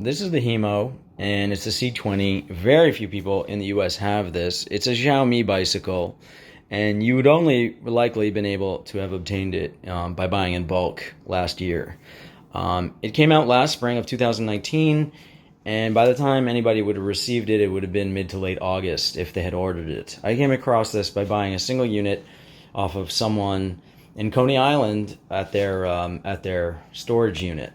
this is the Hemo, and it's a C20. Very few people in the US have this. It's a Xiaomi bicycle, and you would only likely been able to have obtained it by buying in bulk last year. It came out last spring of 2019, and by the time anybody would have received it, it would have been mid to late August if they had ordered it. I came across this by buying a single unit off of someone in Coney Island at their storage unit.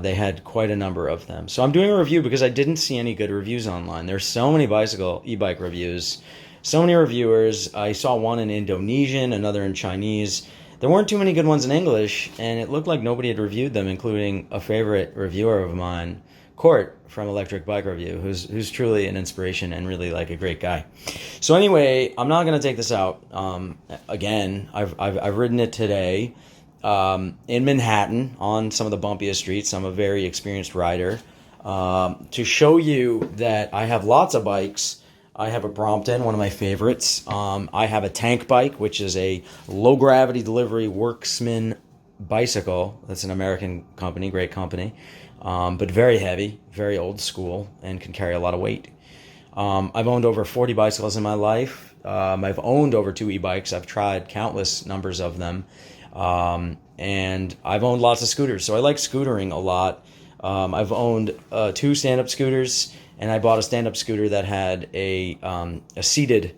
They had quite a number of them. So I'm doing a review because I didn't see any good reviews online. There's so many e-bike reviews, so many reviewers. I saw one in Indonesian, another in Chinese. There weren't too many good ones in English, and it looked like nobody had reviewed them, including a favorite reviewer of mine, Court from Electric Bike Review, who's truly an inspiration and really like a great guy. So anyway, I'm not going to take this out again. I've ridden it today in Manhattan on some of the bumpiest streets. I'm a very experienced rider. To show you that I have lots of bikes, I have a Brompton, one of my favorites. I have a Tank Bike, which is a low-gravity delivery Worksman bicycle. That's an American company, great company, but very heavy, very old school, and can carry a lot of weight. I've owned over 40 bicycles in my life. I've owned over 2 e-bikes. I've tried countless numbers of them. And I've owned lots of scooters, so I like scootering a lot. I've owned 2 stand-up scooters, and I bought a stand-up scooter that had a seated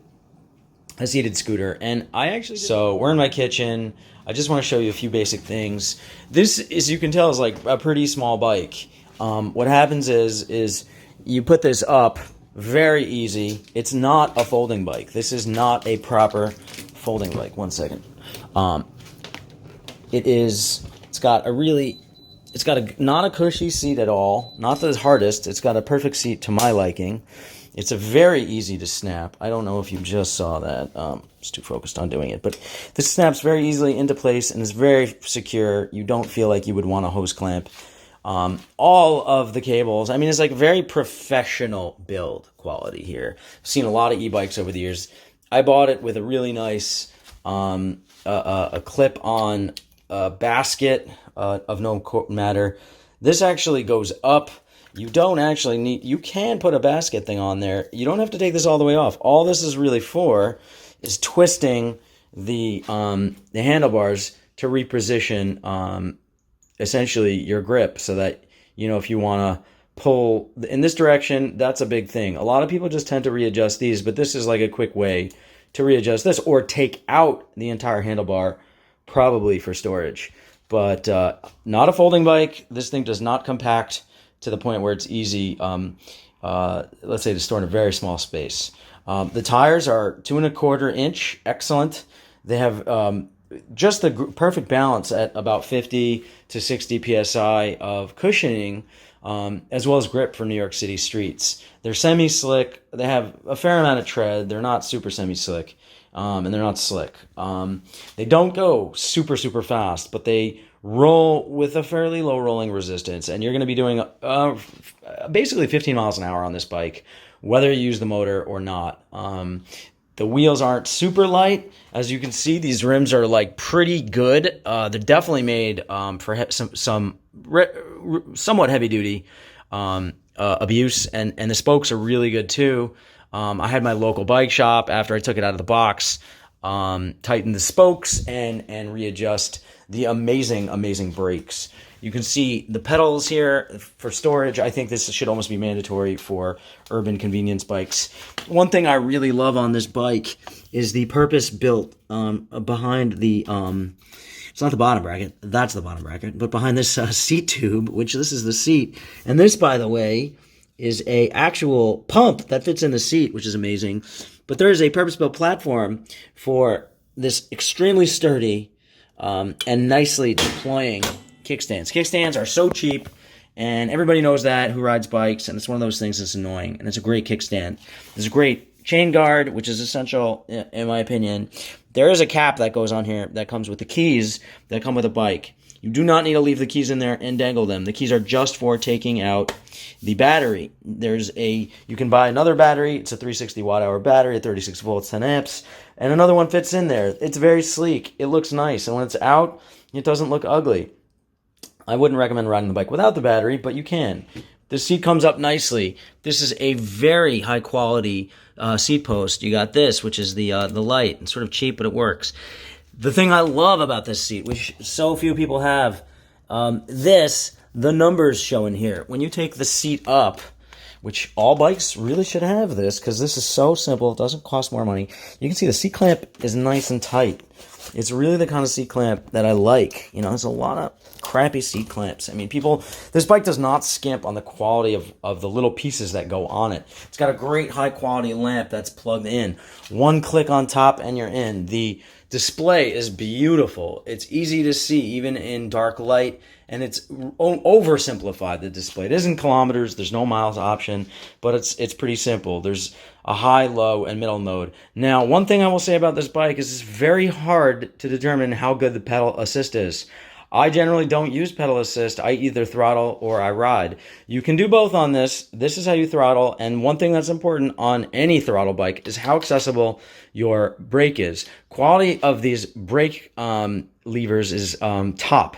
scooter. And so we're in my kitchen. I just want to show you a few basic things. This, as you can tell, is like a pretty small bike. What happens is you put this up, very easy. It's not a folding bike. This is not a proper folding bike. One second. It's got not a cushy seat at all, not the hardest. It's got a perfect seat to my liking. It's a very easy to snap. I don't know if you just saw that. It's too focused on doing it, but this snaps very easily into place and is very secure. You don't feel like you would want a hose clamp. All of the cables, I mean, it's like very professional build quality here. I've seen a lot of e-bikes over the years. I bought it with a really nice a clip-on basket of no matter. This actually goes up. You don't actually need, you can put a basket thing on there. You don't have to take this all the way off. All this is really for is twisting the handlebars to reposition essentially your grip so that, you know, if you want to pull in this direction, that's a big thing. A lot of people just tend to readjust these, but this is like a quick way to readjust this or take out the entire handlebar, probably for storage. But not a folding bike. This thing does not compact to the point where it's easy, let's say, to store in a very small space. The tires are 2¼ inch, excellent. They have just the perfect balance at about 50 to 60 psi of cushioning, as well as grip for New York City streets. They're semi-slick. They have a fair amount of tread. They're not super semi-slick, and they're not slick. They don't go super, super fast, but they roll with a fairly low rolling resistance, and you're going to be doing basically 15 miles an hour on this bike, whether you use the motor or not. The wheels aren't super light. As you can see, these rims are like pretty good. They're definitely made for some somewhat heavy duty abuse, and the spokes are really good too. I had my local bike shop, after I took it out of the box, tighten the spokes and readjust the amazing brakes. You can see the pedals here for storage. I think this should almost be mandatory for urban convenience bikes. One thing I really love on this bike is the purpose-built behind the it's not the bottom bracket, that's the bottom bracket, but behind this seat tube, which this is the seat. And this, by the way, is a actual pump that fits in the seat, which is amazing. But there is a purpose-built platform for this extremely sturdy and nicely deploying kickstands. Kickstands are so cheap, and everybody knows that who rides bikes, and it's one of those things that's annoying, and it's a great kickstand. There's a great chain guard, which is essential, in my opinion. There is a cap that goes on here that comes with the keys that come with a bike. You do not need to leave the keys in there and dangle them. The keys are just for taking out the battery. You can buy another battery. It's a 360 watt-hour battery at 36 volts, 10 amps, and another one fits in there. It's very sleek. It looks nice, and when it's out, it doesn't look ugly. I wouldn't recommend riding the bike without the battery, but you can. The seat comes up nicely. This is a very high quality seat post. You got this, which is the light. It's sort of cheap, but it works. The thing I love about this seat, which so few people have, the numbers show in here. When you take the seat up, which all bikes really should have this, because this is so simple, it doesn't cost more money. You can see the seat clamp is nice and tight. It's really the kind of seat clamp that I like. You know, there's a lot of crappy seat clamps. I mean, this bike does not skimp on the quality of the little pieces that go on it. It's got a great high quality lamp that's plugged in. One click on top and you're in. The display is beautiful. It's easy to see even in dark light, and it's oversimplified, the display. It isn't kilometers, there's no miles option, but it's pretty simple. There's a high, low, and middle mode. Now, one thing I will say about this bike is it's very hard to determine how good the pedal assist is. I generally don't use pedal assist. I either throttle or I ride. You can do both on this. This is how you throttle. And one thing that's important on any throttle bike is how accessible your brake is. Quality of these brake levers is top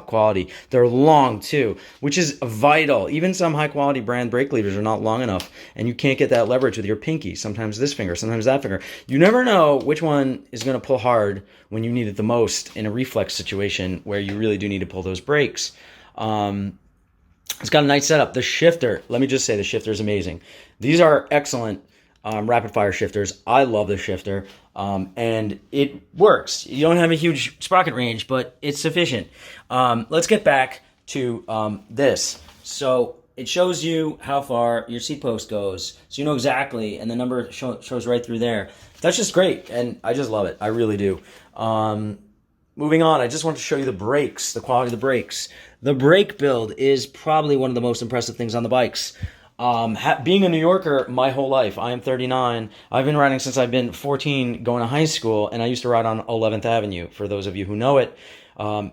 quality. They're long too, which is vital. Even some high quality brand brake levers are not long enough, and you can't get that leverage with your pinky. Sometimes this finger, sometimes that finger. You never know which one is going to pull hard when you need it the most in a reflex situation where you really do need to pull those brakes. It's got a nice setup. The shifter, let me just say, the shifter is amazing. These are excellent rapid fire shifters. I love the shifter, and it works. You don't have a huge sprocket range, but it's sufficient. Let's get back to this. So it shows you how far your seat post goes, so you know exactly, and the number shows right through there. That's just great, and I just love it. I really do. Moving on, I just want to show you the brakes, the quality of the brakes. The brake build is probably one of the most impressive things on the bikes. Being a New Yorker my whole life, I am 39. I've been riding since I've been 14 going to high school, and I used to ride on 11th Avenue, for those of you who know it,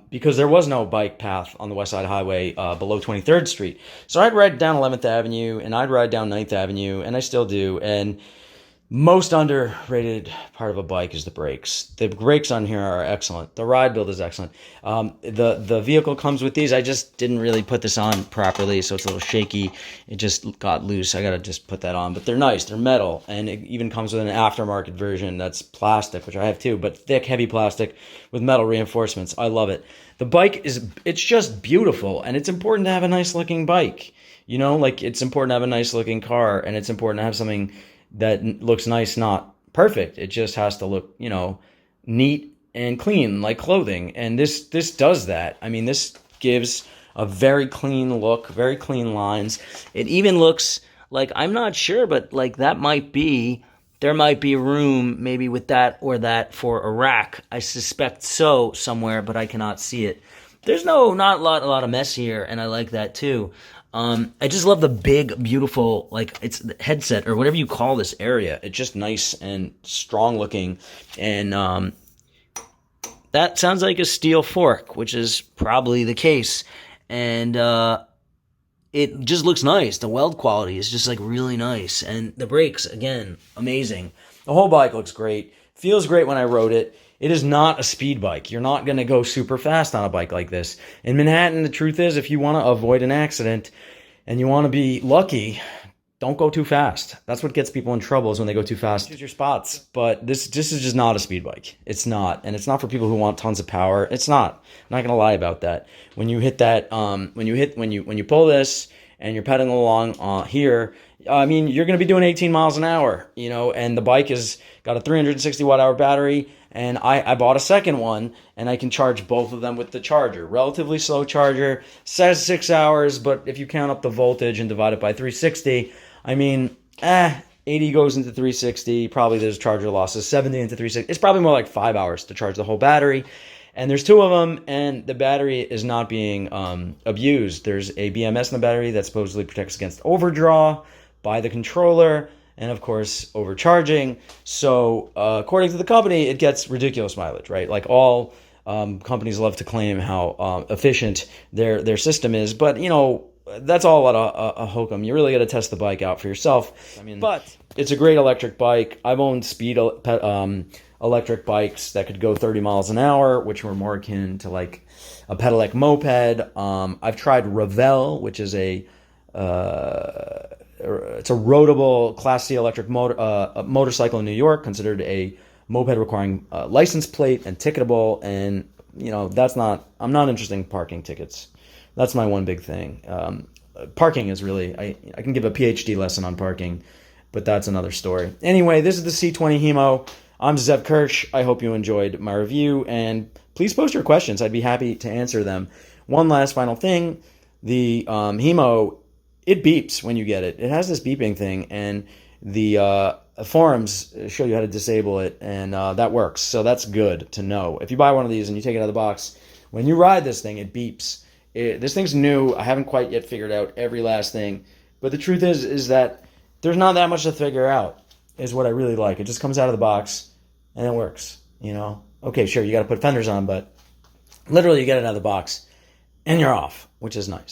because there was no bike path on the West Side Highway below 23rd Street. So I'd ride down 11th Avenue, and I'd ride down 9th Avenue, and I still do, and most underrated part of a bike is the brakes. The brakes on here are excellent. The ride build is excellent. The vehicle comes with these. I just didn't really put this on properly, so it's a little shaky. It just got loose. I got to just put that on. But they're nice. They're metal. And it even comes with an aftermarket version that's plastic, which I have too, but thick, heavy plastic with metal reinforcements. I love it. The bike it's just beautiful, and it's important to have a nice looking bike. You know, like it's important to have a nice looking car, and it's important to have something that looks nice, not perfect. It just has to look, you know, neat and clean, like clothing. And this does that. I mean, this gives a very clean look, very clean lines. It even looks like, I'm not sure, but like there might be room maybe with that or that for a rack. I suspect so somewhere, but I cannot see it. There's not a lot of mess here, and I like that too. I just love the big, beautiful, like it's the headset or whatever you call this area. It's just nice and strong looking. And that sounds like a steel fork, which is probably the case. And it just looks nice. The weld quality is just like really nice. And the brakes, again, amazing. The whole bike looks great. Feels great when I rode it. It is not a speed bike. You're not going to go super fast on a bike like this. In Manhattan, the truth is, if you want to avoid an accident and you want to be lucky, don't go too fast. That's what gets people in trouble, is when they go too fast. Choose your spots. But this is just not a speed bike. It's not. And it's not for people who want tons of power. It's not. I'm not going to lie about that. When you hit that, when you pull this and you're pedaling along here, I mean, you're going to be doing 18 miles an hour, you know, and the bike has got a 360 watt hour battery. And I bought a second one, and I can charge both of them with the charger. Relatively slow charger, says 6 hours, but if you count up the voltage and divide it by 360, I mean, 80 goes into 360, probably there's charger losses, 70 into 360. It's probably more like 5 hours to charge the whole battery. And there's two of them, and the battery is not being abused. There's a BMS in the battery that supposedly protects against overdraw by the controller, and of course overcharging. So according to the company, it gets ridiculous mileage, right? Like all companies love to claim how efficient their system is, but you know, that's all a hokum. You really got to test the bike out for yourself. I mean, but it's a great electric bike. I've owned speed electric bikes that could go 30 miles an hour, which were more akin to like a pedelec moped. I've tried Revell, which is a It's a roadable Class C electric motorcycle in New York, considered a moped requiring license plate and ticketable. And I'm not interested in parking tickets. That's my one big thing. Parking is really, I can give a PhD lesson on parking, but that's another story. Anyway, this is the C20 Hemo. I'm Zev Kirsch. I hope you enjoyed my review, and please post your questions. I'd be happy to answer them. One last final thing, the Hemo, it beeps when you get it. It has this beeping thing, and the forums show you how to disable it, and that works. So that's good to know. If you buy one of these and you take it out of the box, when you ride this thing, it beeps. This thing's new. I haven't quite yet figured out every last thing, but the truth is that there's not that much to figure out, is what I really like. It just comes out of the box, and it works, Okay, sure, you got to put fenders on, but literally you get it out of the box, and you're off, which is nice.